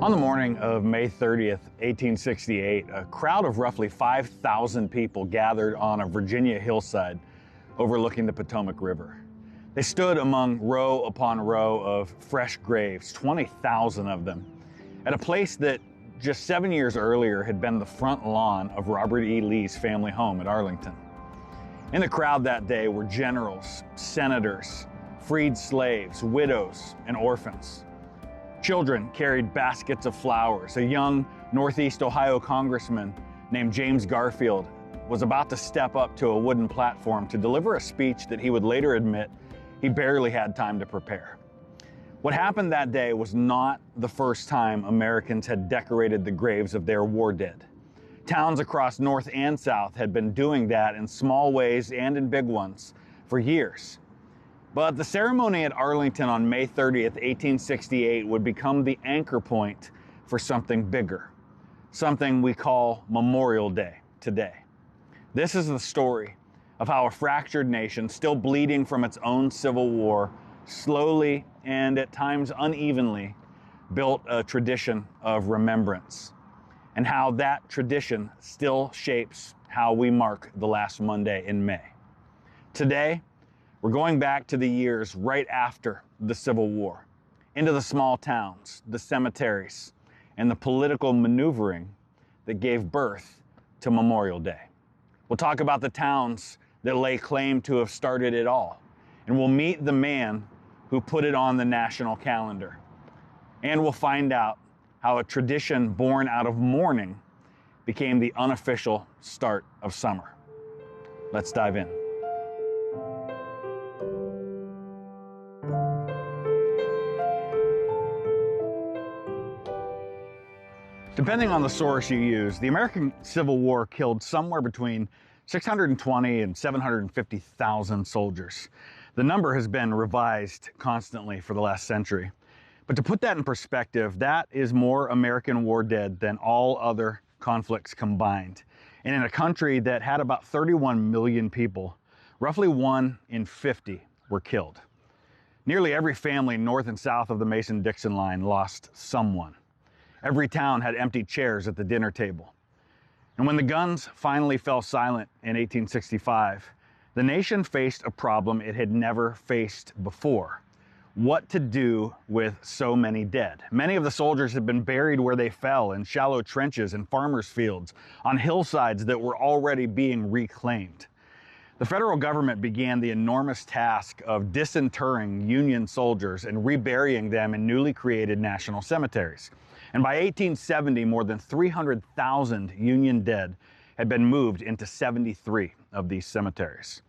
On the morning of May 30th, 1868, a crowd of roughly 5,000 people gathered on a Virginia hillside overlooking the Potomac River. They stood among row upon row of fresh graves, 20,000 of them, at a place that just 7 years earlier had been the front lawn of Robert E. Lee's family home at Arlington. In the crowd that day were generals, senators, freed slaves, widows, and orphans. Children carried baskets of flowers. A young Northeast Ohio congressman named James Garfield was about to step up to a wooden platform to deliver a speech that he would later admit he barely had time to prepare. What happened that day was not the first time Americans had decorated the graves of their war dead. Towns across North and South had been doing that in small ways and in big ones for years. But the ceremony at Arlington on May 30th, 1868 would become the anchor point for something bigger, something we call Memorial Day today. This is the story of how a fractured nation, still bleeding from its own civil war, slowly and at times unevenly built a tradition of remembrance, and how that tradition still shapes how we mark the last Monday in May. Today, we're going back to the years right after the Civil War, into the small towns, the cemeteries, and the political maneuvering that gave birth to Memorial Day. We'll talk about the towns that lay claim to have started it all, and we'll meet the man who put it on the national calendar. And we'll find out how a tradition born out of mourning became the unofficial start of summer. Let's dive in. Depending on the source you use, the American Civil War killed somewhere between 620 and 750,000 soldiers. The number has been revised constantly for the last century. But to put that in perspective, that is more American war dead than all other conflicts combined. And in a country that had about 31 million people, roughly 1 in 50 were killed. Nearly every family north and south of the Mason-Dixon line lost someone. Every town had empty chairs at the dinner table. And when the guns finally fell silent in 1865, the nation faced a problem it had never faced before: what to do with so many dead. Many of the soldiers had been buried where they fell, in shallow trenches in farmers' fields, on hillsides that were already being reclaimed. The federal government began the enormous task of disinterring Union soldiers and reburying them in newly created national cemeteries. And by 1870, more than 300,000 Union dead had been moved into 73 of these cemeteries.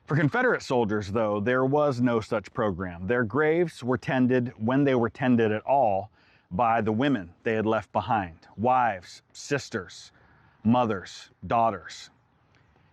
For Confederate soldiers, though, there was no such program. Their graves were tended, when they were tended at all, by the women they had left behind: wives, sisters, mothers, daughters.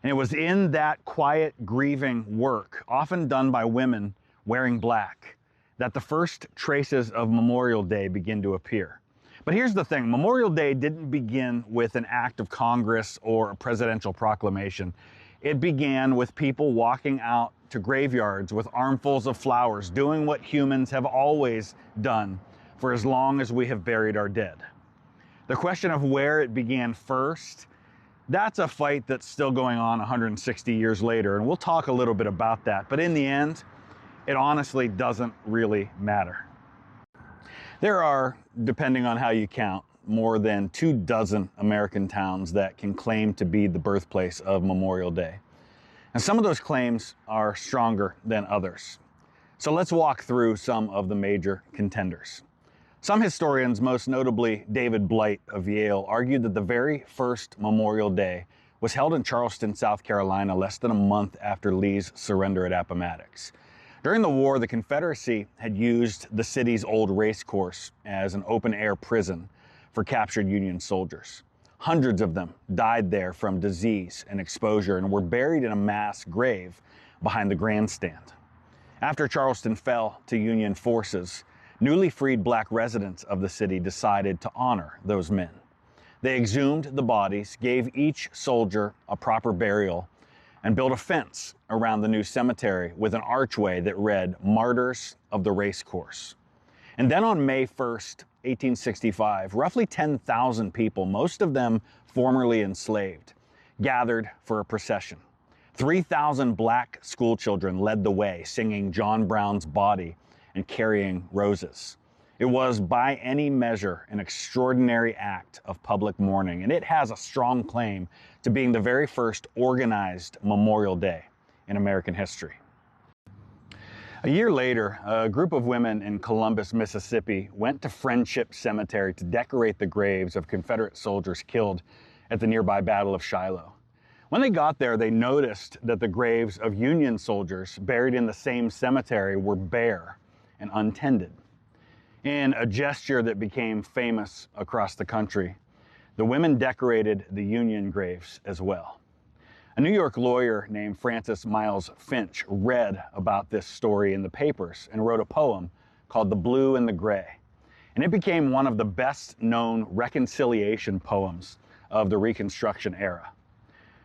And it was in that quiet, grieving work, often done by women wearing black, that the first traces of Memorial Day begin to appear. But here's the thing: Memorial Day didn't begin with an act of Congress or a presidential proclamation. It began with people walking out to graveyards with armfuls of flowers, doing what humans have always done for as long as we have buried our dead. The question of where it began first, that's a fight that's still going on 160 years later, and we'll talk a little bit about that. But in the end, it honestly doesn't really matter. There are, depending on how you count, more than 24 American towns that can claim to be the birthplace of Memorial Day. And some of those claims are stronger than others. So let's walk through some of the major contenders. Some historians, most notably David Blight of Yale, argued that the very first Memorial Day was held in Charleston, South Carolina, less than a month after Lee's surrender at Appomattox. During the war, the Confederacy had used the city's old race course as an open-air prison for captured Union soldiers. Hundreds of them died there from disease and exposure and were buried in a mass grave behind the grandstand. After Charleston fell to Union forces, newly freed black residents of the city decided to honor those men. They exhumed the bodies, gave each soldier a proper burial, and built a fence around the new cemetery with an archway that read "Martyrs of the Race Course." And then on May 1st, 1865, roughly 10,000 people, most of them formerly enslaved, gathered for a procession. 3,000 black schoolchildren led the way, singing John Brown's Body and carrying roses. It was, by any measure, an extraordinary act of public mourning, and it has a strong claim to being the very first organized Memorial Day in American history. A year later, a group of women in Columbus, Mississippi, went to Friendship Cemetery to decorate the graves of Confederate soldiers killed at the nearby Battle of Shiloh. When they got there, they noticed that the graves of Union soldiers buried in the same cemetery were bare and untended. In a gesture that became famous across the country, the women decorated the Union graves as well. A New York lawyer named Francis Miles Finch read about this story in the papers and wrote a poem called The Blue and the Gray. And it became one of the best known reconciliation poems of the Reconstruction era.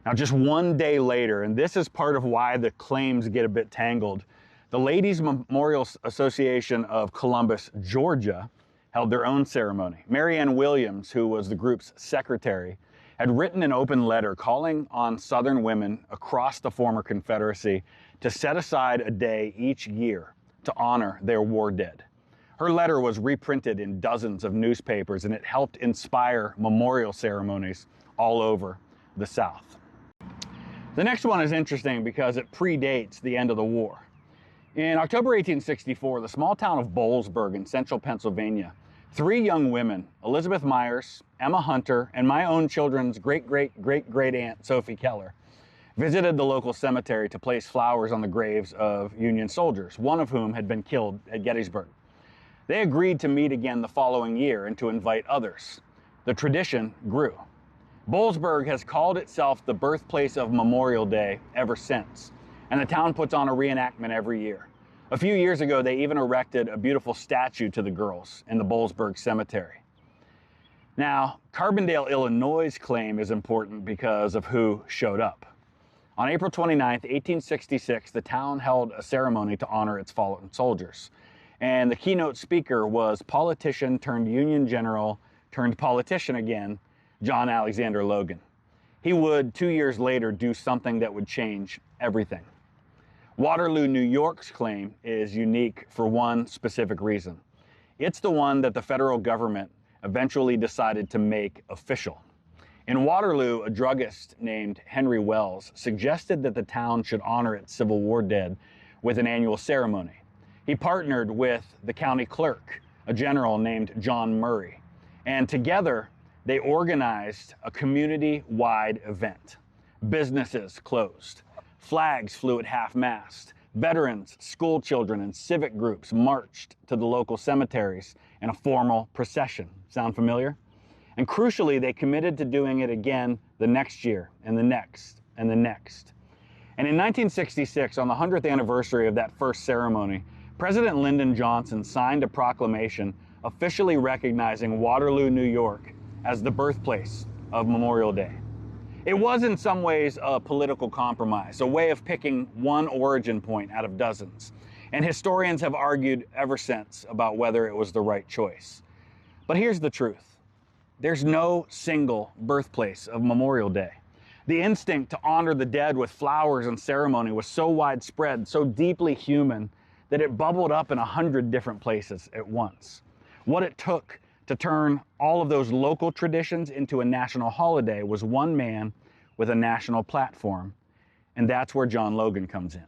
Now, just one day later, and this is part of why the claims get a bit tangled, the Ladies Memorial Association of Columbus, Georgia, held their own ceremony. Mary Ann Williams, who was the group's secretary, had written an open letter calling on Southern women across the former Confederacy to set aside a day each year to honor their war dead. Her letter was reprinted in dozens of newspapers, and it helped inspire memorial ceremonies all over the South. The next one is interesting because it predates the end of the war. In October 1864, the small town of Boalsburg in central Pennsylvania, 3 young women, Elizabeth Myers, Emma Hunter, and my own children's great-great-great-great-aunt, Sophie Keller, visited the local cemetery to place flowers on the graves of Union soldiers, one of whom had been killed at Gettysburg. They agreed to meet again the following year and to invite others. The tradition grew. Boalsburg has called itself the birthplace of Memorial Day ever since, and the town puts on a reenactment every year. A few years ago, they even erected a beautiful statue to the girls in the Boalsburg Cemetery. Now, Carbondale, Illinois' claim is important because of who showed up. On April 29, 1866, the town held a ceremony to honor its fallen soldiers. And the keynote speaker was politician turned Union general turned politician again, John Alexander Logan. He would, 2 years later, do something that would change everything. Waterloo, New York's claim is unique for one specific reason. It's the one that the federal government eventually decided to make official. In Waterloo, a druggist named Henry Wells suggested that the town should honor its Civil War dead with an annual ceremony. He partnered with the county clerk, a general named John Murray, and together they organized a community-wide event. Businesses closed. Flags flew at half-mast. Veterans, school children, and civic groups marched to the local cemeteries in a formal procession. Sound familiar? And crucially, they committed to doing it again the next year, and the next, and the next. And in 1966, on the 100th anniversary of that first ceremony, President Lyndon Johnson signed a proclamation officially recognizing Waterloo, New York as the birthplace of Memorial Day. It was in some ways a political compromise, a way of picking one origin point out of dozens. And historians have argued ever since about whether it was the right choice. But here's the truth. There's no single birthplace of Memorial Day. The instinct to honor the dead with flowers and ceremony was so widespread, so deeply human, that it bubbled up in 100 different places at once. What it took to turn all of those local traditions into a national holiday was one man with a national platform, and that's where John Logan comes in.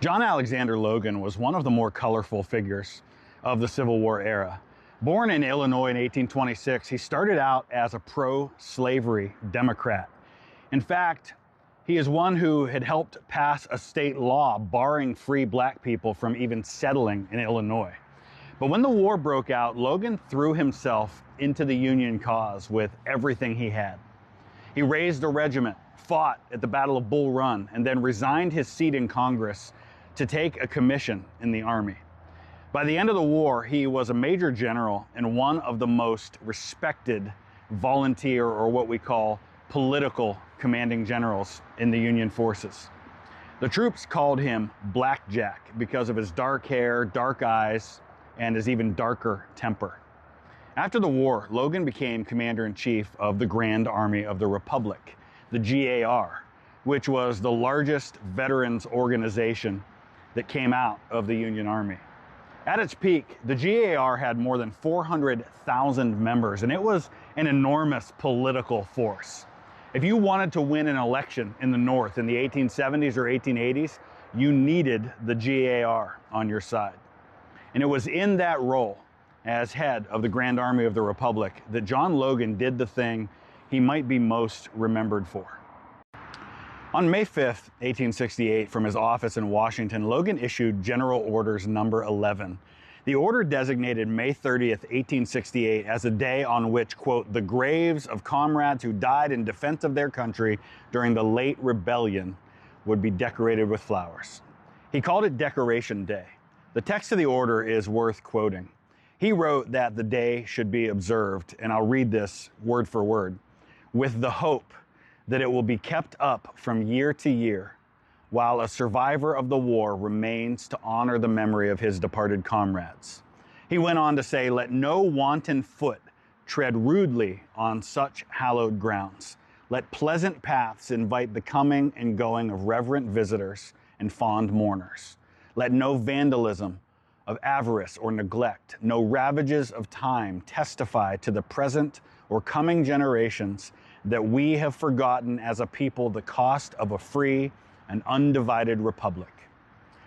John Alexander Logan was one of the more colorful figures of the Civil War era. Born in Illinois in 1826, he started out as a pro-slavery Democrat. In fact, he is one who had helped pass a state law barring free black people from even settling in Illinois. But when the war broke out, Logan threw himself into the Union cause with everything he had. He raised a regiment, fought at the Battle of Bull Run, and then resigned his seat in Congress to take a commission in the Army. By the end of the war, he was a major general and one of the most respected volunteer, or what we call political commanding generals in the Union forces. The troops called him Black Jack because of his dark hair, dark eyes, and his even darker temper. After the war, Logan became Commander-in-Chief of the Grand Army of the Republic, the GAR, which was the largest veterans organization that came out of the Union Army. At its peak, the GAR had more than 400,000 members, and it was an enormous political force. If you wanted to win an election in the North in the 1870s or 1880s, you needed the GAR on your side. And it was in that role as head of the Grand Army of the Republic that John Logan did the thing he might be most remembered for. On May 5th, 1868, from his office in Washington, Logan issued General Orders Number 11. The order designated May 30th, 1868 as a day on which, quote, the graves of comrades who died in defense of their country during the late rebellion would be decorated with flowers. He called it Decoration Day. The text of the order is worth quoting. He wrote that the day should be observed, and I'll read this word for word, with the hope that it will be kept up from year to year while a survivor of the war remains to honor the memory of his departed comrades. He went on to say, let no wanton foot tread rudely on such hallowed grounds. Let pleasant paths invite the coming and going of reverent visitors and fond mourners. Let no vandalism of avarice or neglect, no ravages of time testify to the present or coming generations that we have forgotten as a people the cost of a free and undivided republic.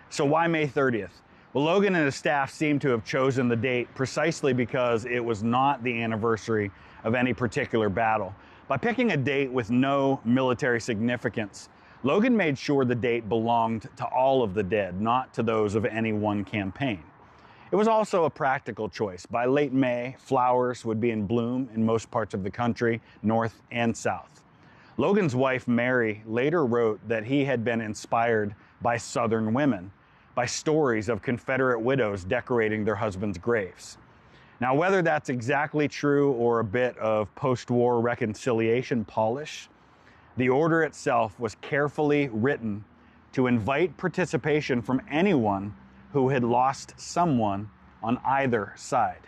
So why May 30th? Well, Logan and his staff seem to have chosen the date precisely because it was not the anniversary of any particular battle. By picking a date with no military significance, Logan made sure the date belonged to all of the dead, not to those of any one campaign. It was also a practical choice. By late May, flowers would be in bloom in most parts of the country, north and south. Logan's wife, Mary, later wrote that he had been inspired by Southern women, by stories of Confederate widows decorating their husbands' graves. Now, whether that's exactly true or a bit of post-war reconciliation polish, the order itself was carefully written to invite participation from anyone who had lost someone on either side.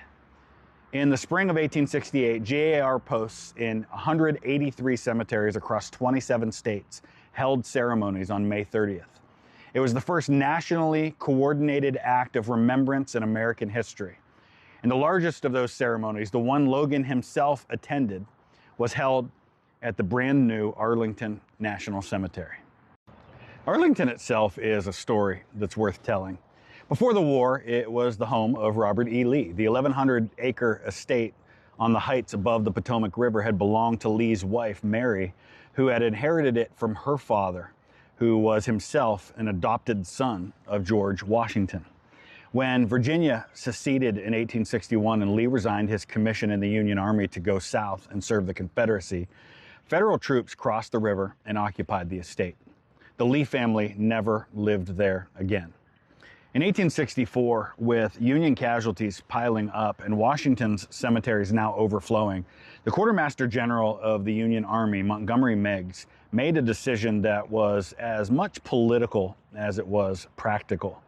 In the spring of 1868, GAR posts in 183 cemeteries across 27 states held ceremonies on May 30th. It was the first nationally coordinated act of remembrance in American history. And the largest of those ceremonies, the one Logan himself attended, was held at the brand new Arlington National Cemetery. Arlington itself is a story that's worth telling. Before the war, it was the home of Robert E. Lee. The 1,100-acre estate on the heights above the Potomac River had belonged to Lee's wife, Mary, who had inherited it from her father, who was himself an adopted son of George Washington. When Virginia seceded in 1861 and Lee resigned his commission in the Union Army to go south and serve the Confederacy, federal troops crossed the river and occupied the estate. The Lee family never lived there again. In 1864, with Union casualties piling up and Washington's cemeteries now overflowing, the Quartermaster General of the Union Army, Montgomery Meigs, made a decision that was as much political as it was practical.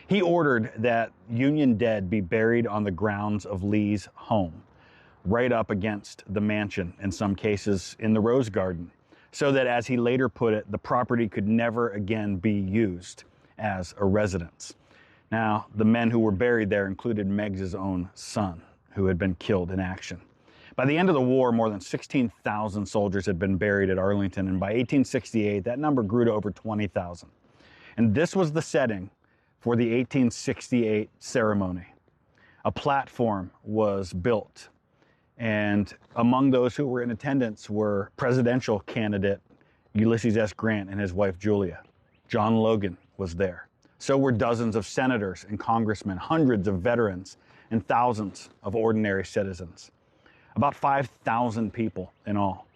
He ordered that Union dead be buried on the grounds of Lee's home, right up against the mansion, in some cases in the Rose Garden, so that, as he later put it, the property could never again be used as a residence. Now, the men who were buried there included Meigs' own son, who had been killed in action. By the end of the war, more than 16,000 soldiers had been buried at Arlington, and by 1868, that number grew to over 20,000. And this was the setting for the 1868 ceremony. A platform was built, and among those who were in attendance were presidential candidate Ulysses S. Grant and his wife Julia. John Logan was there. So were dozens of senators and congressmen, hundreds of veterans, and thousands of ordinary citizens. About 5,000 people in all.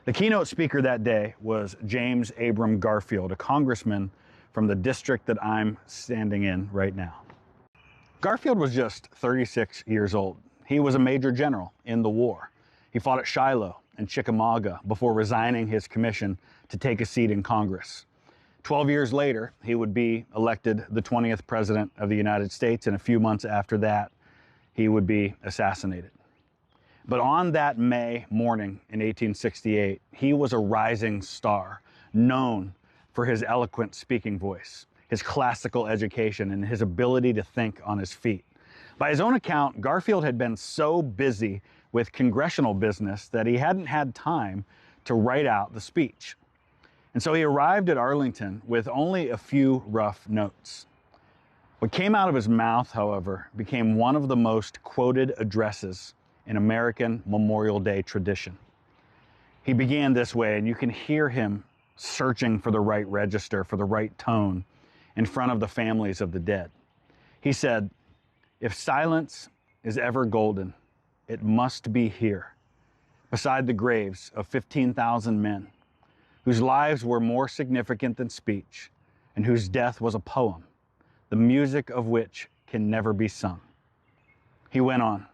The keynote speaker that day was James Abram Garfield, a congressman from the district that I'm standing in right now. Garfield was just 36 years old. He was a major general in the war. He fought at Shiloh and Chickamauga before resigning his commission to take a seat in Congress. 12 years later, he would be elected the 20th president of the United States, and a few months after that, he would be assassinated. But on that May morning in 1868, he was a rising star, known for his eloquent speaking voice, his classical education, and his ability to think on his feet. By his own account, Garfield had been so busy with congressional business that he hadn't had time to write out the speech. And so he arrived at Arlington with only a few rough notes. What came out of his mouth, however, became one of the most quoted addresses in American Memorial Day tradition. He began this way, and you can hear him searching for the right register, for the right tone, in front of the families of the dead. He said, "If silence is ever golden, it must be here, beside the graves of 15,000 men, whose lives were more significant than speech, and whose death was a poem, the music of which can never be sung." He went on,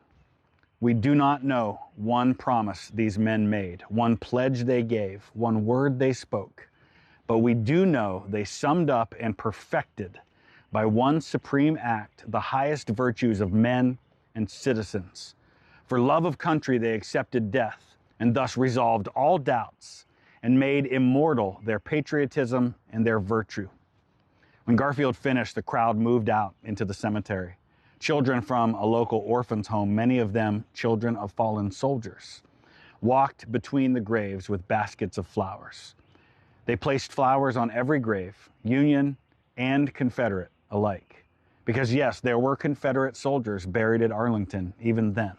"We do not know one promise these men made, one pledge they gave, one word they spoke, but we do know they summed up and perfected by one supreme act the highest virtues of men and citizens. For love of country they accepted death, and thus resolved all doubts, and made immortal their patriotism and their virtue." When Garfield finished, the crowd moved out into the cemetery. Children from a local orphans' home, many of them children of fallen soldiers, walked between the graves with baskets of flowers. They placed flowers on every grave, Union and Confederate alike. Because yes, there were Confederate soldiers buried at Arlington even then,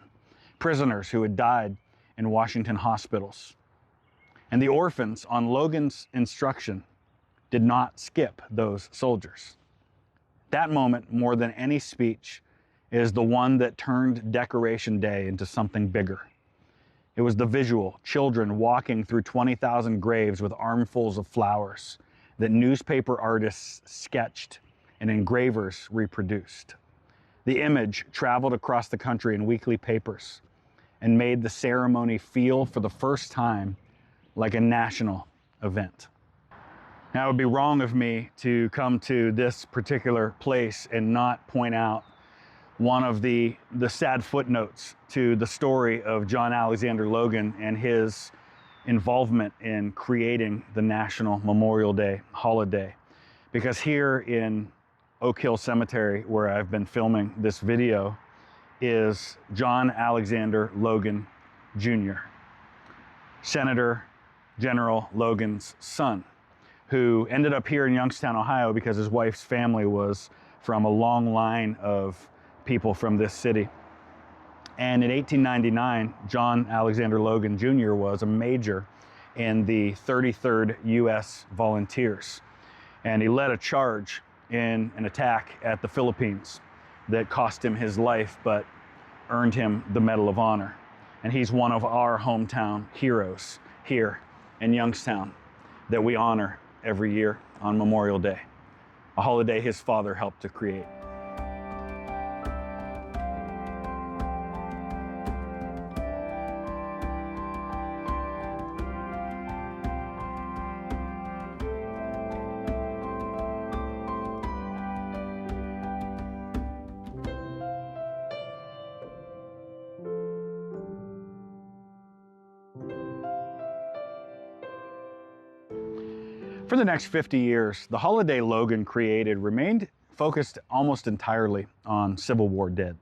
prisoners who had died in Washington hospitals. And the orphans, on Logan's instruction, did not skip those soldiers. That moment, more than any speech, is the one that turned Decoration Day into something bigger. It was the visual, children walking through 20,000 graves with armfuls of flowers that newspaper artists sketched and engravers reproduced. The image traveled across the country in weekly papers and made the ceremony feel for the first time like a national event. Now, it would be wrong of me to come to this particular place and not point out one of the sad footnotes to the story of John Alexander Logan and his involvement in creating the National Memorial Day holiday. Because here in Oak Hill Cemetery, where I've been filming this video, is John Alexander Logan Jr., Senator General Logan's son, who ended up here in Youngstown, Ohio, because his wife's family was from a long line of people from this city. And in 1899, John Alexander Logan Jr. was a major in the 33rd U.S. Volunteers. And he led a charge in an attack at the Philippines that cost him his life, but earned him the Medal of Honor. And he's one of our hometown heroes here in Youngstown that we honor every year on Memorial Day, a holiday his father helped to create. For the next 50 years, the holiday Logan created remained focused almost entirely on Civil War dead.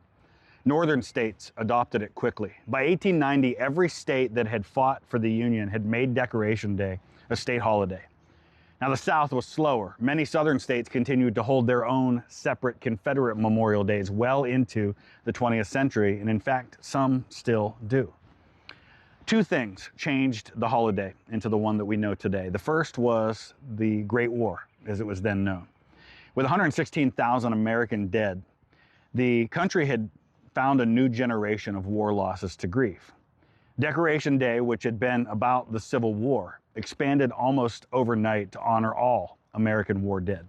Northern states adopted it quickly. By 1890, every state that had fought for the Union had made Decoration Day a state holiday. Now, the South was slower. Many southern states continued to hold their own separate Confederate Memorial Days well into the 20th century, and in fact, some still do. Two things changed the holiday into the one that we know today. The first was the Great War, as it was then known. With 116,000 American dead, the country had found a new generation of war losses to grieve. Decoration Day, which had been about the Civil War, expanded almost overnight to honor all American war dead.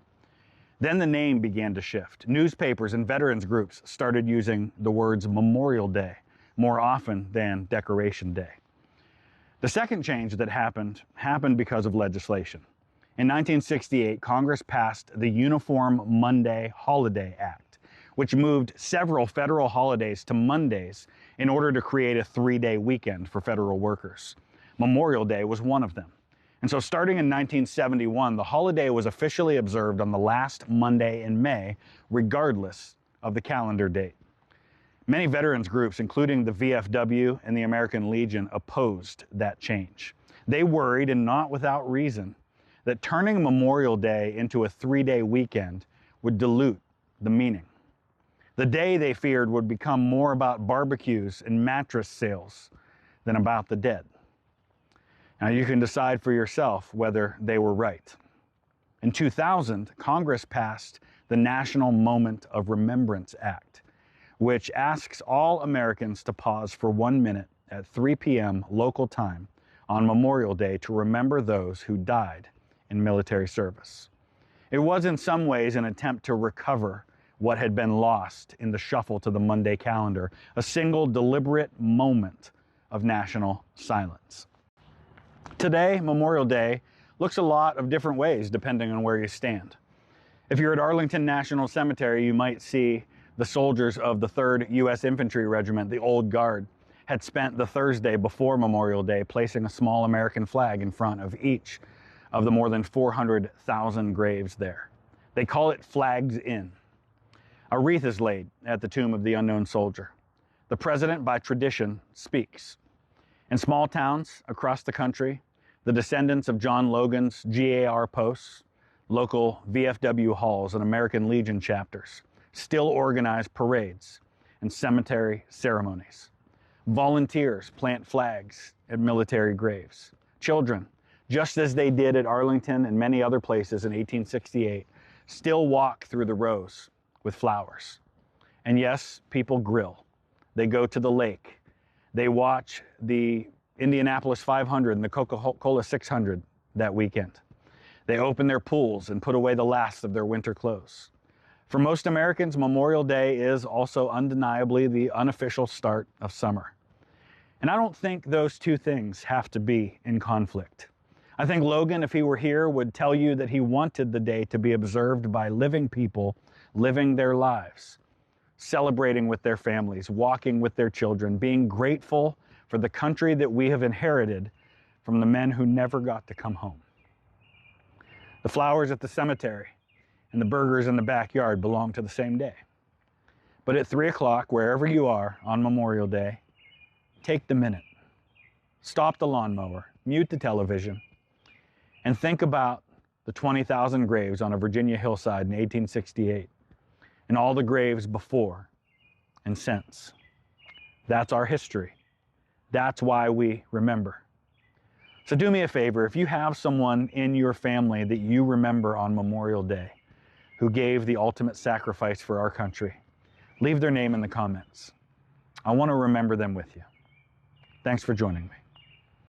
Then the name began to shift. Newspapers and veterans groups started using the words Memorial Day more often than Decoration Day. The second change that happened because of legislation. In 1968, Congress passed the Uniform Monday Holiday Act, which moved several federal holidays to Mondays in order to create a 3-day weekend for federal workers. Memorial Day was one of them. And so starting in 1971, the holiday was officially observed on the last Monday in May, regardless of the calendar date. Many veterans groups, including the VFW and the American Legion, opposed that change. They worried, and not without reason, that turning Memorial Day into a 3-day weekend would dilute the meaning. The day, they feared, would become more about barbecues and mattress sales than about the dead. Now you can decide for yourself whether they were right. In 2000, Congress passed the National Moment of Remembrance Act, which asks all Americans to pause for 1 minute at 3 p.m. local time on Memorial Day to remember those who died in military service. It was in some ways an attempt to recover what had been lost in the shuffle to the Monday calendar, a single deliberate moment of national silence. Today, Memorial Day looks a lot of different ways depending on where you stand. If you're at Arlington National Cemetery, you might see the soldiers of the 3rd U.S. Infantry Regiment, the Old Guard, had spent the Thursday before Memorial Day placing a small American flag in front of each of the more than 400,000 graves there. They call it Flags In. A wreath is laid at the tomb of the unknown soldier. The president, by tradition, speaks. In small towns across the country, the descendants of John Logan's GAR posts, local VFW halls, and American Legion chapters still organize parades and cemetery ceremonies. Volunteers plant flags at military graves. Children, just as they did at Arlington and many other places in 1868, still walk through the rows with flowers. And yes, people grill. They go to the lake. They watch the Indianapolis 500 and the Coca-Cola 600 that weekend. They open their pools and put away the last of their winter clothes. For most Americans, Memorial Day is also undeniably the unofficial start of summer. And I don't think those two things have to be in conflict. I think Logan, if he were here, would tell you that he wanted the day to be observed by living people living their lives, celebrating with their families, walking with their children, being grateful for the country that we have inherited from the men who never got to come home. The flowers at the cemetery and the burgers in the backyard belong to the same day. But at 3 o'clock, wherever you are on Memorial Day, take the minute, stop the lawnmower, mute the television, and think about the 20,000 graves on a Virginia hillside in 1868 and all the graves before and since. That's our history. That's why we remember. So do me a favor, if you have someone in your family that you remember on Memorial Day who gave the ultimate sacrifice for our country, leave their name in the comments. I want to remember them with you. Thanks for joining me.